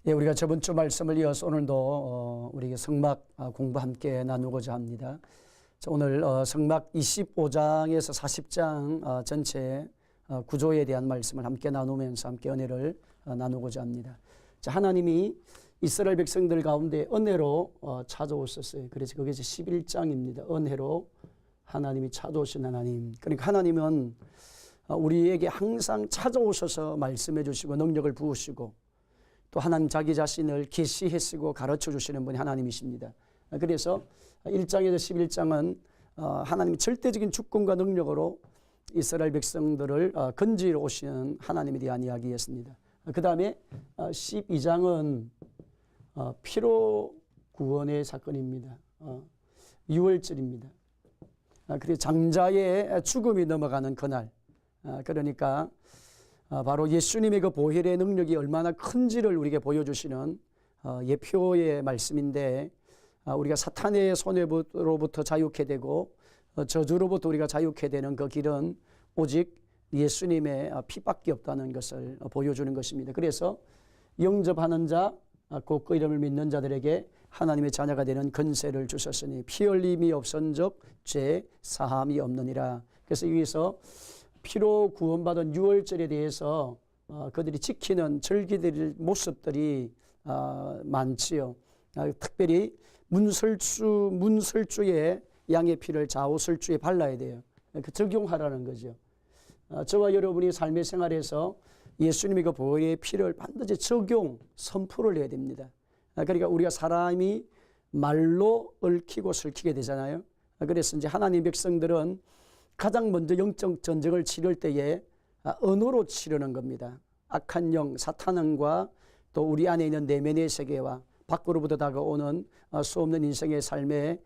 예, 우리가 저번 주 말씀을 이어서 오늘도 우리 성막 공부 함께 나누고자 합니다. 오늘 성막 25장에서 40장 전체 구조에 대한 말씀을 함께 나누면서 함께 은혜를 나누고자 합니다. 자, 하나님이 이스라엘 백성들 가운데 은혜로 찾아오셨어요. 그래서 그게 11장입니다. 은혜로 하나님이 찾아오신 하나님. 그러니까 하나님은 우리에게 항상 찾아오셔서 말씀해 주시고 능력을 부으시고 또 하나님 자기 자신을 계시해 쓰고 가르쳐 주시는 분이 하나님이십니다. 그래서 1장에서 11장은 하나님이 절대적인 주권과 능력으로 이스라엘 백성들을 건지러 오시는 하나님에 대한 이야기였습니다. 그 다음에 12장은 피로 구원의 사건입니다. 6월절입니다. 그래서 장자의 죽음이 넘어가는 그날, 그러니까 바로 예수님의 그 보혈의 능력이 얼마나 큰지를 우리에게 보여주시는 예표의 말씀인데, 우리가 사탄의 손해로부터 자유케 되고 저주로부터 우리가 자유케 되는 그 길은 오직 예수님의 피밖에 없다는 것을 보여주는 것입니다. 그래서 영접하는 자, 곧 그 이름을 믿는 자들에게 하나님의 자녀가 되는 권세를 주셨으니 피 흘림이 없은즉 죄 사함이 없느니라. 그래서 여기서 피로 구원받은 유월절에 대해서 그들이 지키는 절기들 모습들이 많지요. 특별히 문설주에 양의 피를 좌우설주에 발라야 돼요. 적용하라는 거죠. 저와 여러분이 삶의 생활에서 예수님의 그 보혈의 피를 반드시 선포를 해야 됩니다. 그러니까 우리가 사람이 말로 얽히고 설키게 되잖아요. 그래서 이제 하나님 백성들은 가장 먼저 영적 전쟁을 치를 때에 언어로 치르는 겁니다. 악한 영, 사탄과 또 우리 안에 있는 내면의 세계와 밖으로부터 다가오는 수없는 인생의 삶의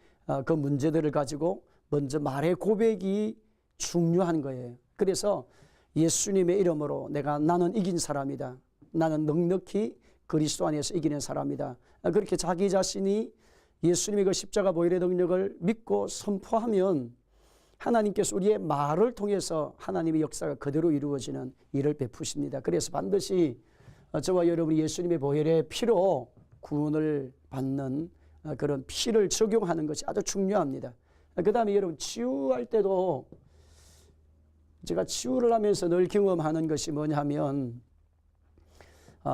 그 문제들을 가지고 먼저 말의 고백이 중요한 거예요. 그래서 예수님의 이름으로 나는 이긴 사람이다. 나는 넉넉히 그리스도 안에서 이기는 사람이다. 그렇게 자기 자신이 예수님의 그 십자가 보혈의 능력을 믿고 선포하면 하나님께서 우리의 말을 통해서 하나님의 역사가 그대로 이루어지는 일을 베푸십니다. 그래서 반드시 저와 여러분이 예수님의 보혈의 피로 구원을 받는 그런 피를 적용하는 것이 아주 중요합니다. 그 다음에 여러분 치유할 때도 제가 치유를 하면서 늘 경험하는 것이 뭐냐면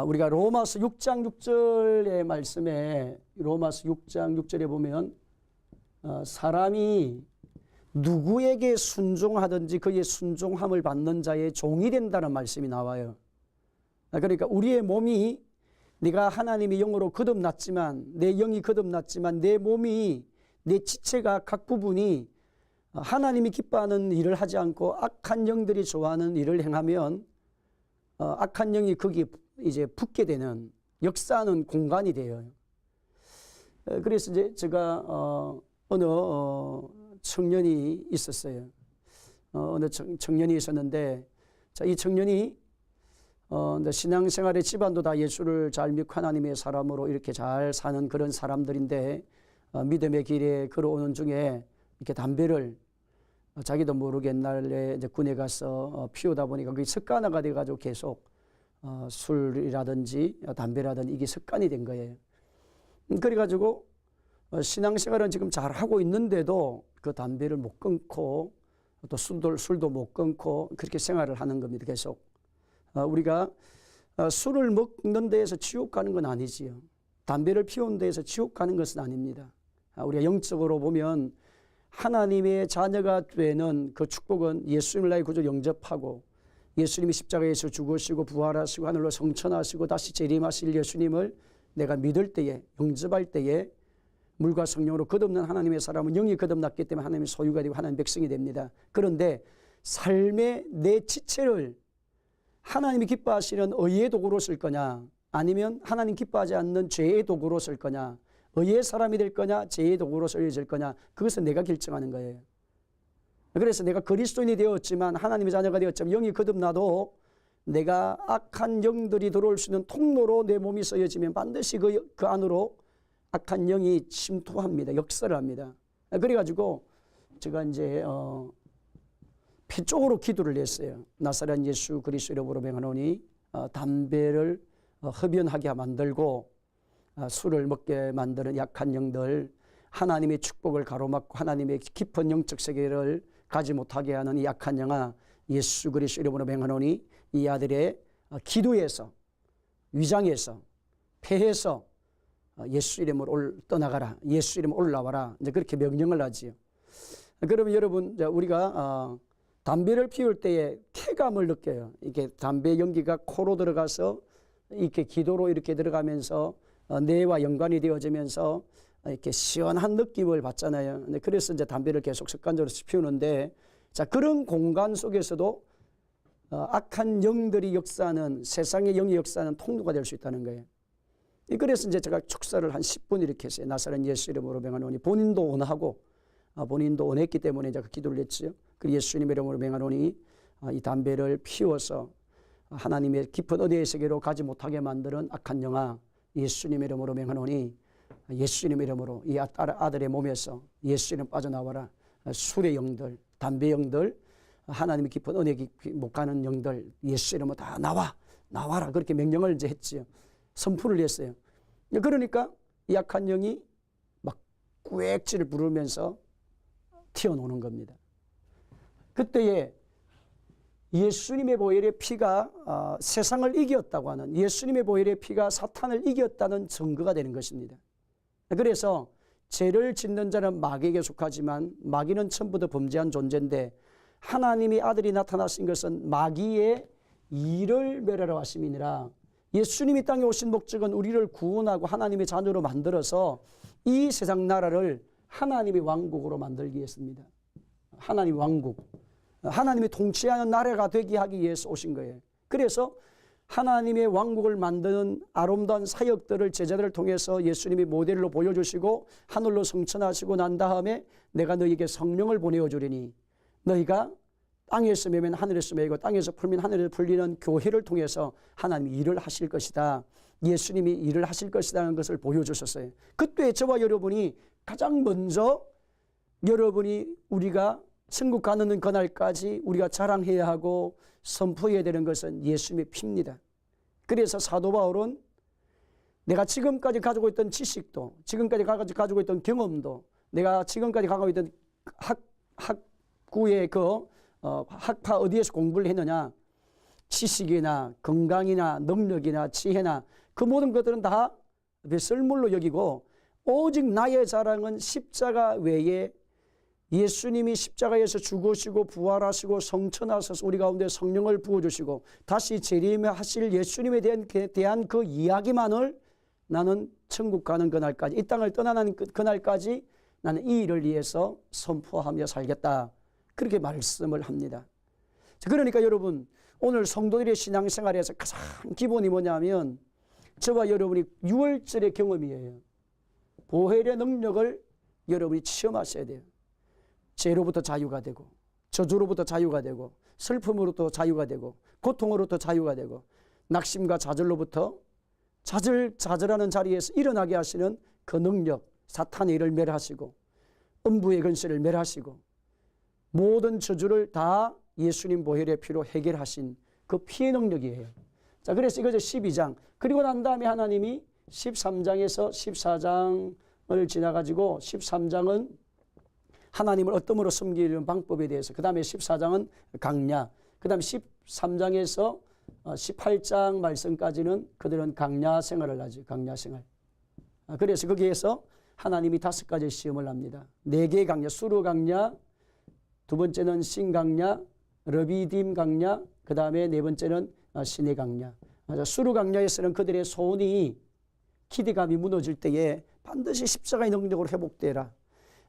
우리가 로마서 6장 6절의 말씀에 로마서 6장 6절에 보면 사람이 누구에게 순종하든지 그의 순종함을 받는 자의 종이 된다는 말씀이 나와요. 그러니까 우리의 몸이 네가 하나님의 영으로 거듭났지만 내 영이 거듭났지만 내 몸이 내 지체가 각 부분이 하나님이 기뻐하는 일을 하지 않고 악한 영들이 좋아하는 일을 행하면 악한 영이 거기에 이제 붙게 되는 역사하는 공간이 돼요. 그래서 이제 제가 어느 청년이 있었어요. 어느 청년이 있었는데, 자, 이 청년이 신앙생활의 집안도 다 예수를 잘 믿고 하나님의 사람으로 이렇게 잘 사는 그런 사람들인데, 믿음의 길에 걸어오는 중에 이렇게 담배를 자기도 모르게 옛날에 이제 군에 가서 피우다 보니까 그게 습관화가 돼가지고 계속 술이라든지 담배라든지 이게 습관이 된 거예요. 그래가지고 신앙생활은 지금 잘 하고 있는데도 그 담배를 못 끊고 또 술도 못 끊고 그렇게 생활을 하는 겁니다. 계속. 우리가 술을 먹는 데에서 지옥 가는 건 아니지요. 담배를 피우는 데에서 지옥 가는 것은 아닙니다. 우리가 영적으로 보면 하나님의 자녀가 되는 그 축복은 예수님을 나의 구주로 영접하고 예수님이 십자가에서 죽으시고 부활하시고 하늘로 성천하시고 다시 재림하실 예수님을 내가 믿을 때에 영접할 때에 물과 성령으로 거듭난 하나님의 사람은 영이 거듭났기 때문에 하나님의 소유가 되고 하나님의 백성이 됩니다. 그런데 삶의 내 지체를 하나님이 기뻐하시는 의의 도구로 쓸 거냐 아니면 하나님 기뻐하지 않는 죄의 도구로 쓸 거냐, 의의 사람이 될 거냐 죄의 도구로 쓰여질 거냐, 그것은 내가 결정하는 거예요. 그래서 내가 그리스도인이 되었지만 하나님의 자녀가 되었지만 영이 거듭나도 내가 악한 영들이 들어올 수 있는 통로로 내 몸이 쓰여지면 반드시 그 안으로 악한 영이 침투합니다. 역사를 합니다. 그래가지고 제가 이제 피 쪽으로 기도를 했어요. 나사렛 예수 그리스도 이름으로 명하노니 담배를 흡연하게 만들고 술을 먹게 만드는 약한 영들, 하나님의 축복을 가로막고 하나님의 깊은 영적 세계를 가지 못하게 하는 이 약한 영아, 예수 그리스도 이름으로 명하노니 이 아들의 기도에서, 위장에서, 폐에서 예수 이름으로 떠나가라, 예수 이름으로 올라와라, 이제 그렇게 명령을 하지요. 그러면 여러분, 우리가 담배를 피울 때에 쾌감을 느껴요. 이게 담배 연기가 코로 들어가서 이렇게 기도로 이렇게 들어가면서 뇌와 연관이 되어지면서 이렇게 시원한 느낌을 받잖아요. 그래서 이제 담배를 계속 습관적으로 피우는데, 자, 그런 공간 속에서도 악한 영들이 역사하는, 세상의 영이 역사하는 통로가 될 수 있다는 거예요. 그래서 이제 제가 축사를 한 10분 이렇게 했어요. 나사렛 예수 이름으로 명하노니, 본인도 원하고 본인도 원했기 때문에 제가 기도를 했죠. 그 예수님의 이름으로 명하노니 이 담배를 피워서 하나님의 깊은 은혜의 세계로 가지 못하게 만드는 악한 영아, 예수님의 이름으로 명하노니 예수님의 이름으로 이 아들의 몸에서 예수 이름 빠져나와라. 술의 영들, 담배 영들, 하나님의 깊은 은혜 깊이 못 가는 영들, 예수 이름으로 다 나와라. 그렇게 명령을 이제 했지요. 선포를 했어요. 그러니까 이 악한 영이 막 꾸액지를 부르면서 튀어나오는 겁니다. 그때에 예수님의 보혈의 피가 세상을 이겼다고 하는, 예수님의 보혈의 피가 사탄을 이겼다는 증거가 되는 것입니다. 그래서 죄를 짓는 자는 마귀에게 속하지만 마귀는 처음부터 범죄한 존재인데, 하나님의 아들이 나타나신 것은 마귀의 일을 멸하러 하심이니라. 예수님이 땅에 오신 목적은 우리를 구원하고 하나님의 자녀로 만들어서 이 세상 나라를 하나님의 왕국으로 만들기 위해서입니다. 하나님의 왕국, 하나님이 통치하는 나라가 되게 하기 위해서 오신 거예요. 그래서 하나님의 왕국을 만드는 아름다운 사역들을 제자들을 통해서 예수님이 모델로 보여주시고 하늘로 성천하시고 난 다음에 내가 너희에게 성령을 보내어 주리니 너희가 땅에서 매면 하늘에서 매고 땅에서 풀면 하늘에서 풀리는 교회를 통해서 하나님이 일을 하실 것이다. 예수님이 일을 하실 것이라는 것을 보여주셨어요. 그때 저와 여러분이 가장 먼저 여러분이 우리가 천국 가는 그날까지 우리가 자랑해야 하고 선포해야 되는 것은 예수님의 피입니다. 그래서 사도 바울은 내가 지금까지 가지고 있던 지식도, 지금까지 가지고 있던 경험도, 내가 지금까지 가지고 있던 학구의 학파 어디에서 공부를 했느냐, 지식이나 건강이나 능력이나 지혜나 그 모든 것들은 다 썰물로 여기고 오직 나의 자랑은 십자가 외에 예수님이 십자가에서 죽으시고 부활하시고 성천하셔서 우리 가운데 성령을 부어주시고 다시 재림하실 예수님에 대한 그 이야기만을 나는 천국 가는 그날까지, 이 땅을 떠나는 그날까지 나는 이 일을 위해서 선포하며 살겠다. 그렇게 말씀을 합니다. 그러니까 여러분, 오늘 성도들의 신앙생활에서 가장 기본이 뭐냐면 저와 여러분이 6월절의 경험이에요. 보혈의 능력을 여러분이 체험하셔야 돼요. 죄로부터 자유가 되고, 저주로부터 자유가 되고, 슬픔으로부터 자유가 되고, 고통으로부터 자유가 되고, 낙심과 좌절로부터 좌절하는 자리에서 일어나게 하시는 그 능력, 사탄의 일을 멸하시고 음부의 근세를 멸하시고 모든 저주를 다 예수님 보혈의 피로 해결하신 그 피의 능력이에요. 자, 그래서 이거죠. 12장. 그리고 난 다음에 하나님이 13장에서 14장을 지나가지고 13장은 하나님을 어떠므로 섬기는 방법에 대해서, 그 다음에 14장은 강야, 그 다음에 13장에서 18장 말씀까지는 그들은 강야 생활을 하죠. 강야 생활. 그래서 거기에서 하나님이 5가지 시험을 합니다. 4개의 강야, 수르 강야, 두 번째는 신 강야, 러비딤 강야, 그 다음에 4번째는 신의 강야. 수르 강야에서는 그들의 소원이, 기대감이 무너질 때에 반드시 십자가의 능력으로 회복되라.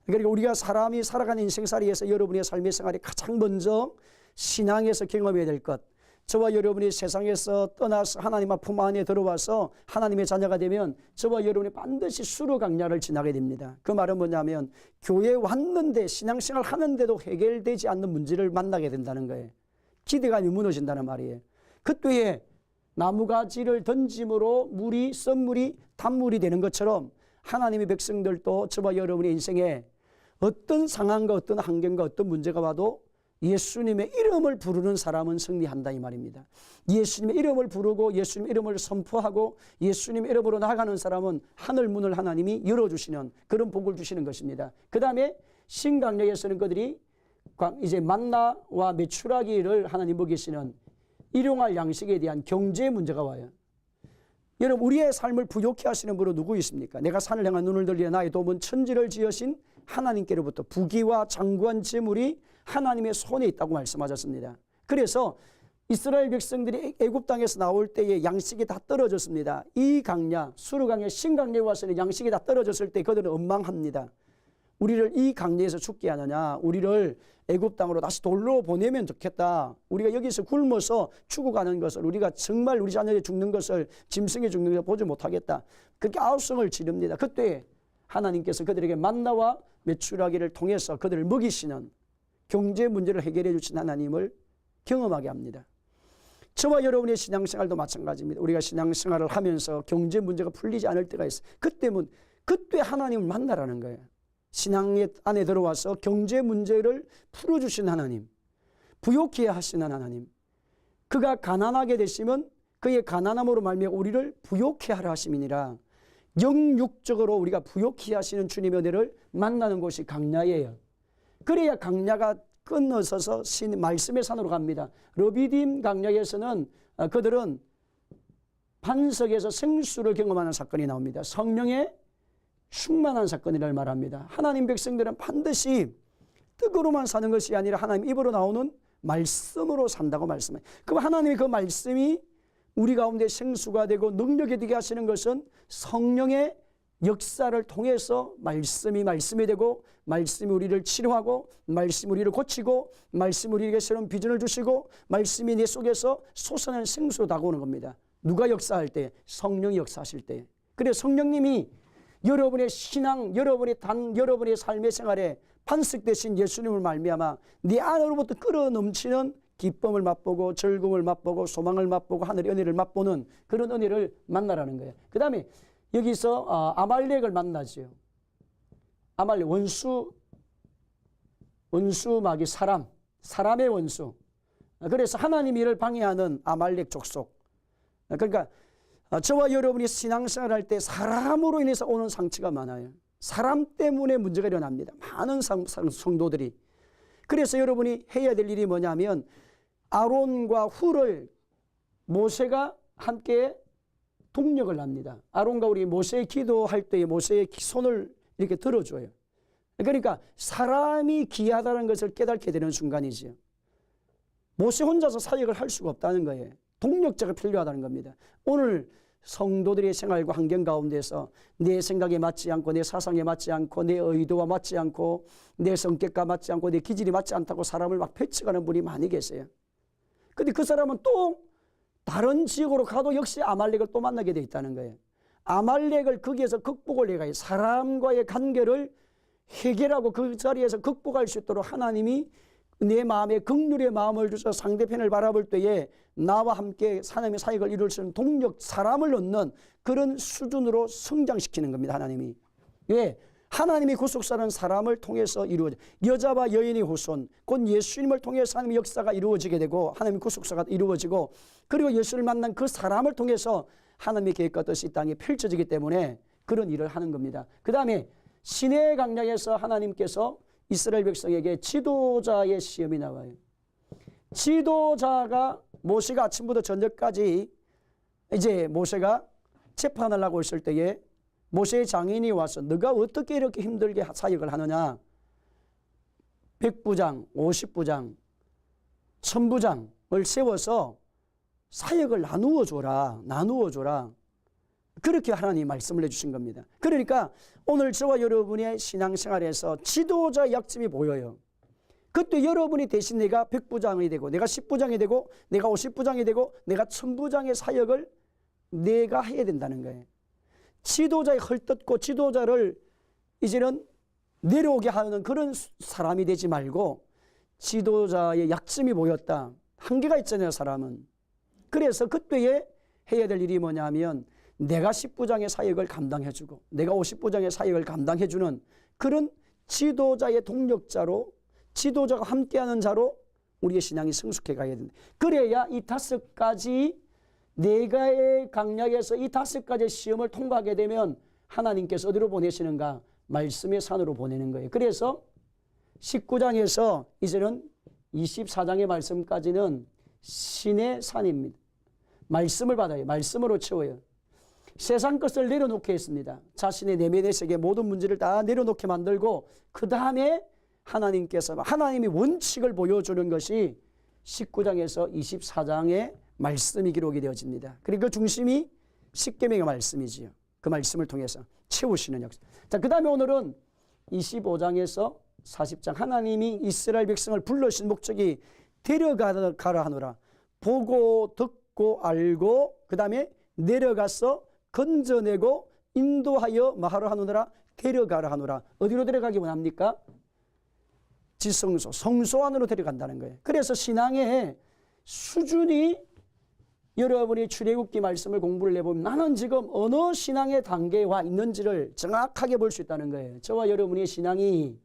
그러니까 우리가 사람이 살아가는 인생살이에서 여러분의 삶의 생활이 가장 먼저 신앙에서 경험해야 될 것, 저와 여러분이 세상에서 떠나서 하나님 품 안에 들어와서 하나님의 자녀가 되면 저와 여러분이 반드시 수르 강야를 지나게 됩니다. 그 말은 뭐냐면 교회에 왔는데 신앙생활 하는데도 해결되지 않는 문제를 만나게 된다는 거예요. 기대감이 무너진다는 말이에요. 그때에 나무가지를 던짐으로 썬물이 단물이 되는 것처럼 하나님의 백성들도 저와 여러분의 인생에 어떤 상황과 어떤 환경과 어떤 문제가 와도 예수님의 이름을 부르는 사람은 승리한다 이 말입니다. 예수님의 이름을 부르고 예수님의 이름을 선포하고 예수님의 이름으로 나아가는 사람은 하늘 문을 하나님이 열어주시는 그런 복을 주시는 것입니다. 그 다음에 신강력에서는 그들이 이제 만나와 메추라기를 하나님 먹이시는 일용할 양식에 대한 경제 문제가 와요. 여러분, 우리의 삶을 부욕케 하시는 분은 누구 있습니까? 내가 산을 향한 눈을 들리어 나의 도움은 천지를 지으신 하나님께로부터 부귀와 장구한 재물이 하나님의 손에 있다고 말씀하셨습니다. 그래서 이스라엘 백성들이 애굽 땅에서 나올 때에 양식이 다 떨어졌습니다. 이 강야, 수르강야, 신강야에 와서는 양식이 다 떨어졌을 때 그들은 원망합니다. 우리를 이 강야에서 죽게 하느냐, 우리를 애굽 땅으로 다시 돌로 보내면 좋겠다. 우리가 여기서 굶어서 죽어가는 것을, 우리가 정말 우리 자녀들이 죽는 것을, 짐승이 죽는 것을 보지 못하겠다. 그렇게 아우성을 지릅니다. 그때 하나님께서 그들에게 만나와 메추라기를 통해서 그들을 먹이시는 경제 문제를 해결해 주신 하나님을 경험하게 합니다. 저와 여러분의 신앙생활도 마찬가지입니다. 우리가 신앙생활을 하면서 경제 문제가 풀리지 않을 때가 있어요. 그때 하나님을 만나라는 거예요. 신앙 안에 들어와서 경제 문제를 풀어주신 하나님, 부욕케 하시는 하나님, 그가 가난하게 되시면 그의 가난함으로 말미암아 우리를 부욕케 하라 하심이니라. 영육적으로 우리가 부욕케 하시는 주님의 은혜를 만나는 곳이 강야예요. 그래야 강야가 건너서서 말씀의 산으로 갑니다. 르비딤 강야에서는 그들은 반석에서 생수를 경험하는 사건이 나옵니다. 성령의 충만한 사건이라고 말합니다. 하나님 백성들은 반드시 뜻으로만 사는 것이 아니라 하나님 입으로 나오는 말씀으로 산다고 말씀해요. 그럼 하나님의 그 말씀이 우리 가운데 생수가 되고 능력이 되게 하시는 것은 성령의 역사를 통해서 말씀이 되고, 말씀이 우리를 치료하고, 말씀이 우리를 고치고, 말씀이 우리에게 새로운 비전을 주시고, 말씀이 내 속에서 솟아나는 생수로 다가오는 겁니다. 누가 역사할 때? 성령이 역사하실 때. 그래서 성령님이 여러분의 신앙, 여러분의 삶의 생활에 반석 되신 예수님을 말미암아 네 안으로부터 끌어넘치는 기쁨을 맛보고, 즐거움을 맛보고, 소망을 맛보고, 하늘의 은혜를 맛보는 그런 은혜를 만나라는 거예요. 그 다음에 여기서 아말렉을 만나죠. 아말렉, 원수막이 사람의 원수. 그래서 하나님 일을 방해하는 아말렉 족속. 그러니까 저와 여러분이 신앙생활 할 때 사람으로 인해서 오는 상처가 많아요. 사람 때문에 문제가 일어납니다. 많은 성도들이. 그래서 여러분이 해야 될 일이 뭐냐면 아론과 훌을 모세가 함께 동력을 합니다. 아론과 우리 모세 기도할 때에 모세의 손을 이렇게 들어줘요. 그러니까 사람이 귀하다는 것을 깨닫게 되는 순간이지요. 모세 혼자서 사역을 할 수가 없다는 거예요. 동력자가 필요하다는 겁니다. 오늘 성도들의 생활과 환경 가운데서 내 생각에 맞지 않고, 내 사상에 맞지 않고, 내 의도와 맞지 않고, 내 성격과 맞지 않고, 내 기질이 맞지 않다고 사람을 막 배척하는 분이 많이 계세요. 근데 그 사람은 또 다른 지역으로 가도 역시 아말렉을 또 만나게 돼 있다는 거예요. 아말렉을 거기에서 극복을 해가요. 사람과의 관계를 해결하고 그 자리에서 극복할 수 있도록 하나님이 내 마음에 긍휼의 마음을 주셔서 상대편을 바라볼 때에 나와 함께 하나님의 사역을 이룰 수 있는 동력, 사람을 얻는 그런 수준으로 성장시키는 겁니다. 하나님이. 왜? 하나님이 구속사는 사람을 통해서 이루어져, 여자와 여인의 후손, 곧 예수님을 통해서 하나님의 역사가 이루어지게 되고 하나님의 구속사가 이루어지고, 그리고 예수를 만난 그 사람을 통해서 하나님의 계획과 뜻이 이 땅에 펼쳐지기 때문에 그런 일을 하는 겁니다. 그 다음에 시내 강약에서 하나님께서 이스라엘 백성에게 지도자의 시험이 나와요. 지도자가 모세가 아침부터 저녁까지 이제 모세가 재판을 하고 있을 때에 모세의 장인이 와서 너가 어떻게 이렇게 힘들게 사역을 하느냐, 100부장, 50부장, 1000부장을 세워서 사역을 나누어 줘라. 그렇게 하나님 말씀을 해주신 겁니다. 그러니까 오늘 저와 여러분의 신앙생활에서 지도자의 약점이 보여요. 그때 여러분이 대신 내가 100부장이 되고, 내가 10부장이 되고, 내가 50부장이 되고, 내가 1000부장의 사역을 내가 해야 된다는 거예요. 지도자의 헐뜯고 지도자를 이제는 내려오게 하는 그런 사람이 되지 말고, 지도자의 약점이 보였다. 한계가 있잖아요, 사람은. 그래서 그때에 해야 될 일이 뭐냐면 내가 10부장의 사역을 감당해주고 내가 50부장의 사역을 감당해주는 그런 지도자의 동력자로, 지도자가 함께하는 자로 우리의 신앙이 성숙해 가야 된다. 그래야 이 5가지 내가의 강약에서 이 5가지 시험을 통과하게 되면 하나님께서 어디로 보내시는가? 말씀의 산으로 보내는 거예요. 그래서 19장에서 이제는 24장의 말씀까지는 신의 산입니다. 말씀을 받아요. 말씀으로 채워요. 세상 것을 내려놓게 했습니다. 자신의 내면의 세계 모든 문제를 다 내려놓게 만들고 그 다음에 하나님께서 하나님이 원칙을 보여주는 것이 19장에서 24장의 말씀이 기록이 되어집니다. 그리고 그 중심이 십계명의 말씀이지요. 그 말씀을 통해서 채우시는 역사. 자, 그 다음에 오늘은 25장에서 40장 하나님이 이스라엘 백성을 불러신 목적이 데려가라 하노라. 보고 듣고 알고 그 다음에 내려가서 건져내고 인도하여 마하라 하노라. 데려가라 하노라. 어디로 데려가기 원합니까? 지성소, 성소 안으로 데려간다는 거예요. 그래서 신앙의 수준이 여러분이 출애굽기 말씀을 공부를 해보면 나는 지금 어느 신앙의 단계에 와 있는지를 정확하게 볼 수 있다는 거예요. 저와 여러분의 신앙이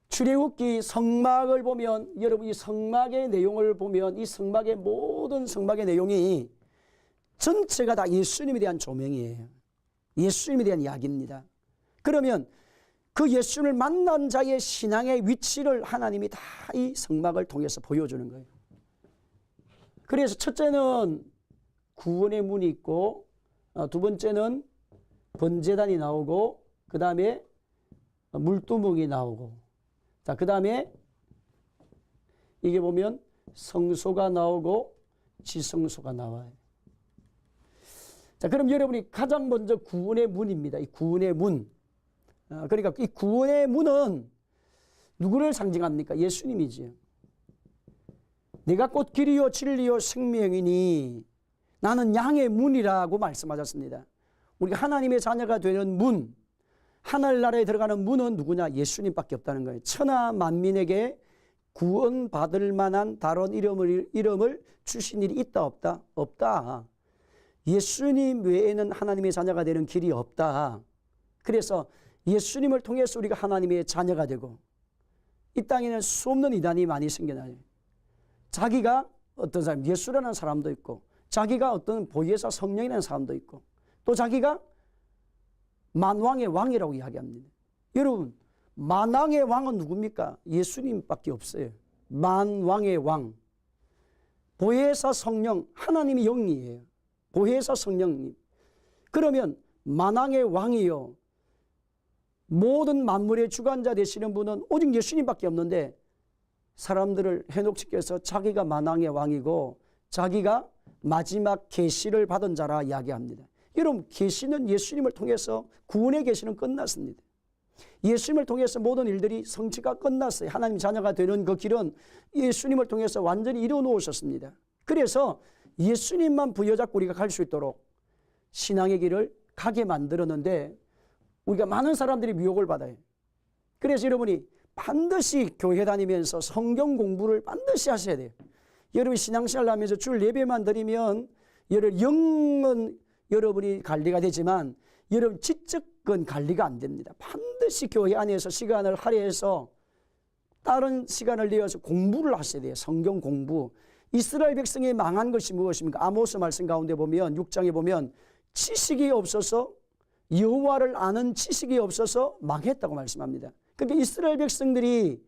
출애굽기 성막을 보면 여러분이 성막의 내용을 보면 이 성막의 모든 성막의 내용이 전체가 다 예수님에 대한 조명이에요. 예수님에 대한 이야기입니다. 그러면 그 예수님을 만난 자의 신앙의 위치를 하나님이 다 이 성막을 통해서 보여주는 거예요. 그래서 첫째는 구원의 문이 있고 두 번째는 번제단이 나오고 그 다음에 물두멍이 나오고 자, 그 다음에 이게 보면 성소가 나오고 지성소가 나와요. 자, 그럼 여러분이 가장 먼저 구원의 문입니다. 이 구원의 문. 그러니까 이 구원의 문은 누구를 상징합니까? 예수님이지요. 내가 곧 길이요 진리요 생명이니 나는 양의 문이라고 말씀하셨습니다. 우리가 하나님의 자녀가 되는 문, 하늘나라에 들어가는 문은 누구냐? 예수님밖에 없다는 거예요. 천하 만민에게 구원받을 만한 다른 이름을 주신 일이 있다 없다? 없다. 예수님 외에는 하나님의 자녀가 되는 길이 없다. 그래서 예수님을 통해서 우리가 하나님의 자녀가 되고 이 땅에는 수없는 이단이 많이 생겨나요. 자기가 어떤 사람, 예수라는 사람도 있고 자기가 어떤 보혜사 성령이라는 사람도 있고 또 자기가 만왕의 왕이라고 이야기합니다. 여러분, 만왕의 왕은 누굽니까? 예수님밖에 없어요. 만왕의 왕. 보혜사 성령, 하나님이 영이에요. 보혜사 성령님. 그러면 만왕의 왕이요. 모든 만물의 주관자 되시는 분은 오직 예수님밖에 없는데 사람들을 해독시켜서 자기가 만왕의 왕이고 자기가 마지막 계시를 받은 자라 이야기합니다. 여러분, 계시는 예수님을 통해서 구원의 계시는 끝났습니다. 예수님을 통해서 모든 일들이 성취가 끝났어요. 하나님 자녀가 되는 그 길은 예수님을 통해서 완전히 이루어 놓으셨습니다. 그래서 예수님만 부여잡고 우리가 갈 수 있도록 신앙의 길을 가게 만들었는데 우리가 많은 사람들이 미혹을 받아요. 그래서 여러분이 반드시 교회 다니면서 성경 공부를 반드시 하셔야 돼요. 여러분이 신앙생활을 하면서 주일 예배만 드리면 영은 여러분이 관리가 되지만 여러분 지적은 관리가 안 됩니다. 반드시 교회 안에서 시간을 할애해서 다른 시간을 내어서 공부를 하셔야 돼요. 성경 공부. 이스라엘 백성이 망한 것이 무엇입니까? 아모스 말씀 가운데 보면 6장에 보면 지식이 없어서 여호와를 아는 지식이 없어서 망했다고 말씀합니다. 그러니까 이스라엘 백성들이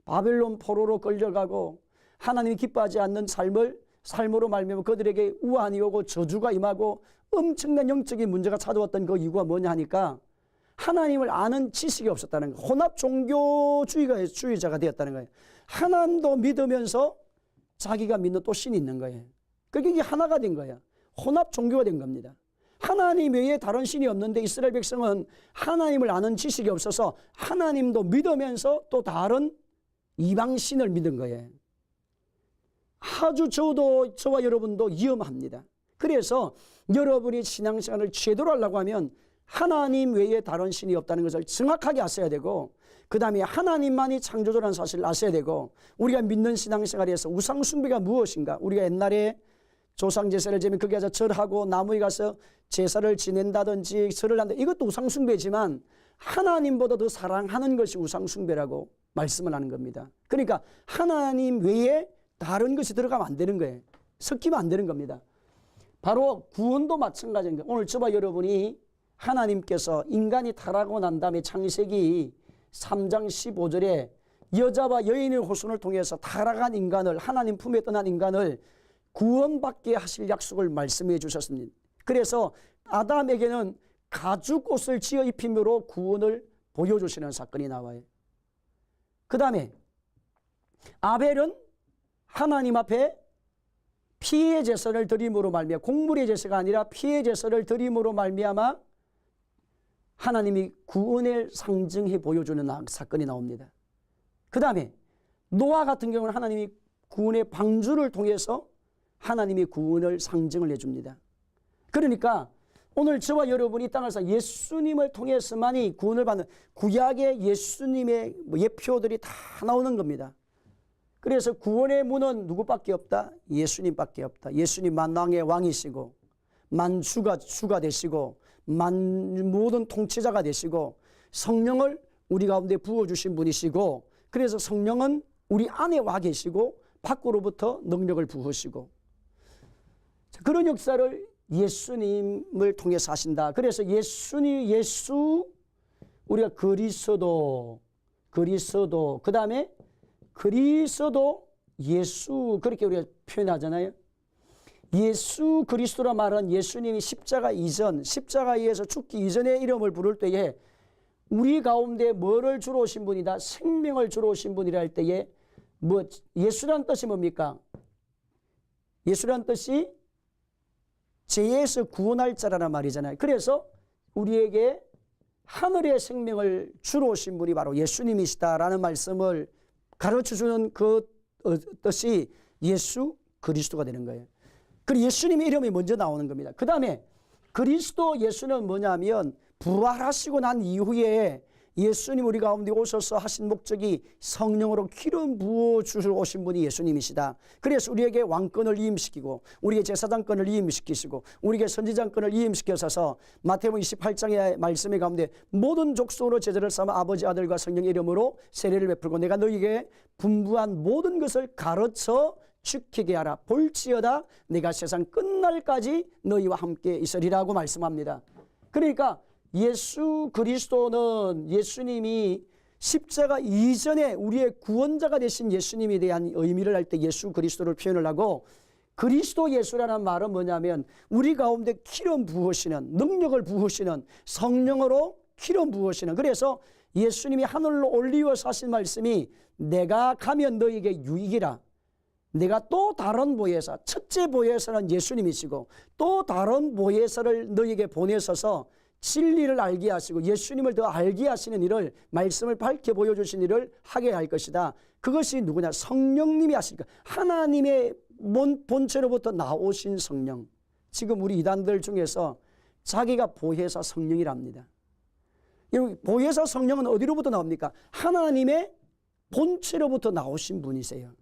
바벨론 포로로 끌려가고 하나님이 기뻐하지 않는 삶으로 말미암아 그들에게 우환이 오고 저주가 임하고 엄청난 영적인 문제가 찾아왔던 그 이유가 뭐냐 하니까 하나님을 아는 지식이 없었다는 거예요. 혼합 종교주의자가 되었다는 거예요. 하나님도 믿으면서 자기가 믿는 또 신이 있는 거예요. 그게 이게 하나가 된 거예요. 혼합 종교가 된 겁니다. 하나님 외에 다른 신이 없는데 이스라엘 백성은 하나님을 아는 지식이 없어서 하나님도 믿으면서 또 다른 이방 신을 믿은 거예요. 아주 저와 여러분도 위험합니다. 그래서 여러분이 신앙생활을 제대로 하려고 하면 하나님 외에 다른 신이 없다는 것을 정확하게 아셔야 되고 그 다음에 하나님만이 창조주라는 사실을 아셔야 되고 우리가 믿는 신앙생활에서 우상숭배가 무엇인가? 우리가 옛날에 조상제사를 지면 거기 가서 절하고 나무에 가서 제사를 지낸다든지 절을 한다. 이것도 우상숭배지만 하나님보다 더 사랑하는 것이 우상숭배라고 말씀을 하는 겁니다. 그러니까 하나님 외에 다른 것이 들어가면 안 되는 거예요. 섞이면 안 되는 겁니다. 바로 구원도 마찬가지입니다. 오늘 저와 여러분이 하나님께서 인간이 타락하고 난 다음에 창세기 3장 15절에 여자와 여인의 후손을 통해서 타락한 인간을, 하나님 품에 떠난 인간을 구원받게 하실 약속을 말씀해 주셨습니다. 그래서 아담에게는 가죽옷을 지어 입힘으로 구원을 보여주시는 사건이 나와요. 그 다음에 아벨은 하나님 앞에 피의 제사를 드림으로 말미암아, 곡물의 제사가 아니라 피의 제사를 드림으로 말미암아 하나님이 구원을 상징해 보여주는 사건이 나옵니다. 그 다음에 노아 같은 경우는 하나님이 구원의 방주를 통해서 하나님이 구원을 상징을 해줍니다. 그러니까 오늘 저와 여러분이 땅에서 예수님을 통해서만이 구원을 받는 구약의 예수님의 예표들이 다 나오는 겁니다. 그래서 구원의 문은 누구밖에 없다? 예수님밖에 없다. 예수님 만왕의 왕이시고 만주가 되시고 모든 통치자가 되시고 성령을 우리 가운데 부어주신 분이시고, 그래서 성령은 우리 안에 와 계시고 밖으로부터 능력을 부으시고, 그런 역사를 예수님을 통해서 하신다. 그래서 예수 우리가 그리스도 그 다음에 그리스도 예수, 그렇게 우리가 표현하잖아요. 예수 그리스도라 말은 예수님이 십자가에서 죽기 이전의 이름을 부를 때에 우리 가운데 뭐를 주러 오신 분이다? 생명을 주러 오신 분이라 할 때에 예수란 뜻이 뭡니까? 예수란 뜻이 죄에서 구원할 자라는 말이잖아요. 그래서 우리에게 하늘의 생명을 주러 오신 분이 바로 예수님이시다라는 말씀을 가르쳐주는 그 뜻이 예수 그리스도가 되는 거예요. 그리고 예수님의 이름이 먼저 나오는 겁니다. 그 다음에 그리스도 예수는 뭐냐면 부활하시고 난 이후에 예수님 우리 가운데 오셔서 하신 목적이 성령으로 기름 부어주러 오신 분이 예수님이시다. 그래서 우리에게 왕권을 이임시키고 우리에게 제사장권을 이임시키시고 우리에게 선지자권을 이임시켜서 마태복음 28장의 말씀의 가운데 모든 족속으로 제자를 삼아 아버지 아들과 성령의 이름으로 세례를 베풀고 내가 너희에게 분부한 모든 것을 가르쳐 지키게 하라. 볼지어다 내가 세상 끝날까지 너희와 함께 있으리라고 말씀합니다. 그러니까 예수 그리스도는 예수님이 십자가 이전에 우리의 구원자가 되신 예수님에 대한 의미를 할 때 예수 그리스도를 표현을 하고, 그리스도 예수라는 말은 뭐냐면 우리 가운데 기름 부으시는, 능력을 부으시는, 성령으로 기름 부으시는. 그래서 예수님이 하늘로 올리어서 하신 말씀이 내가 가면 너희에게 유익이라. 내가 또 다른 보혜사, 첫째 보혜사는 예수님이시고 또 다른 보혜사를 너희에게 보내셔서 진리를 알게 하시고 예수님을 더 알게 하시는 일을, 말씀을 밝혀 보여주신 일을 하게 할 것이다. 그것이 누구냐? 성령님이 하시니까 하나님의 본체로부터 나오신 성령. 지금 우리 이단들 중에서 자기가 보혜사 성령이랍니다. 보혜사 성령은 어디로부터 나옵니까? 하나님의 본체로부터 나오신 분이세요.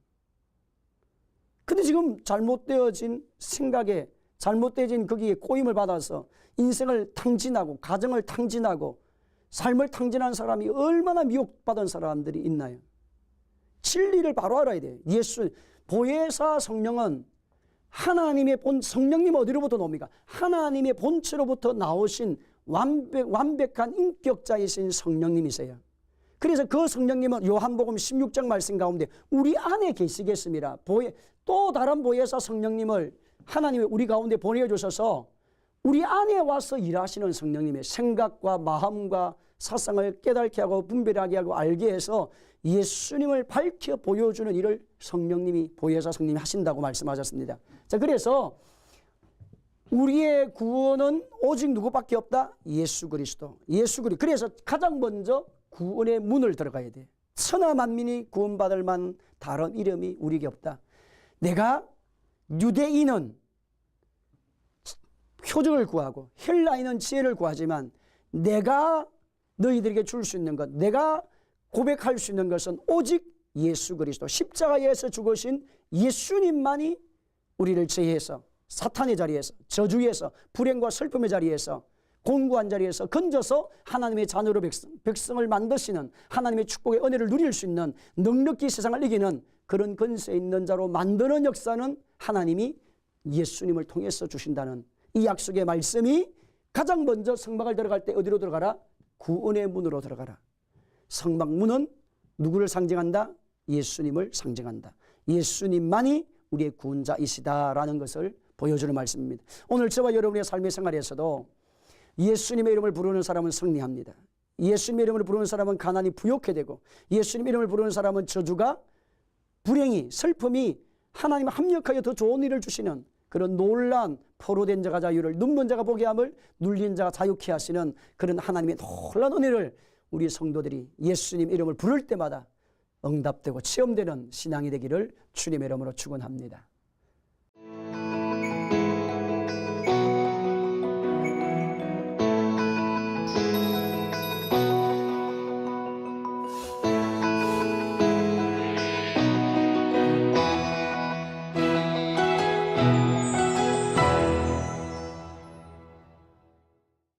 근데 지금 잘못되어진 생각에, 잘못되어진 거기에 꼬임을 받아서 인생을 탕진하고 가정을 탕진하고 삶을 탕진한 사람이 얼마나 미혹받은 사람들이 있나요? 진리를 바로 알아야 돼요. 보혜사 성령은 하나님의 성령님 어디로부터 나옵니까? 하나님의 본체로부터 나오신 완벽한 인격자이신 성령님이세요. 그래서 그 성령님은 요한복음 16장 말씀 가운데 우리 안에 계시겠습니다. 또 다른 보혜사 성령님을 하나님이 우리 가운데 보내주셔서 우리 안에 와서 일하시는 성령님의 생각과 마음과 사상을 깨닫게 하고 분별하게 하고 알게 해서 예수님을 밝혀 보여주는 일을 성령님이, 보혜사 성령님이 하신다고 말씀하셨습니다. 자, 그래서 우리의 구원은 오직 누구밖에 없다? 예수 그리스도. 그래서 가장 먼저 구원의 문을 들어가야 돼. 천하 만민이 구원받을 만 다른 이름이 우리에게 없다. 내가 유대인은 표적을 구하고 헬라인은 지혜를 구하지만 내가 너희들에게 줄 수 있는 것, 내가 고백할 수 있는 것은 오직 예수 그리스도, 십자가에서 죽으신 예수님만이 우리를 제해서 사탄의 자리에서, 저주에서, 불행과 슬픔의 자리에서 곤고한 자리에서 건져서 하나님의 자녀로 백성을 만드시는, 하나님의 축복의 은혜를 누릴 수 있는, 넉넉히 세상을 이기는 그런 권세 있는 자로 만드는 역사는 하나님이 예수님을 통해서 주신다는 이 약속의 말씀이 가장 먼저 성막을 들어갈 때 어디로 들어가라? 구원의 문으로 들어가라. 성막문은 누구를 상징한다? 예수님을 상징한다. 예수님만이 우리의 구원자이시다라는 것을 보여주는 말씀입니다. 오늘 저와 여러분의 삶의 생활에서도 예수님의 이름을 부르는 사람은 승리합니다. 예수님의 이름을 부르는 사람은 가난이 부욕해 되고, 예수님의 이름을 부르는 사람은 저주가, 불행이, 슬픔이 하나님 합력하여 더 좋은 일을 주시는 그런 놀란 포로된 자가 자유를, 눈먼 자가 보게 함을, 눌린 자가 자유케 하시는 그런 하나님의 놀라운 은혜를 우리 성도들이 예수님 이름을 부를 때마다 응답되고 체험되는 신앙이 되기를 주님의 이름으로 축원합니다.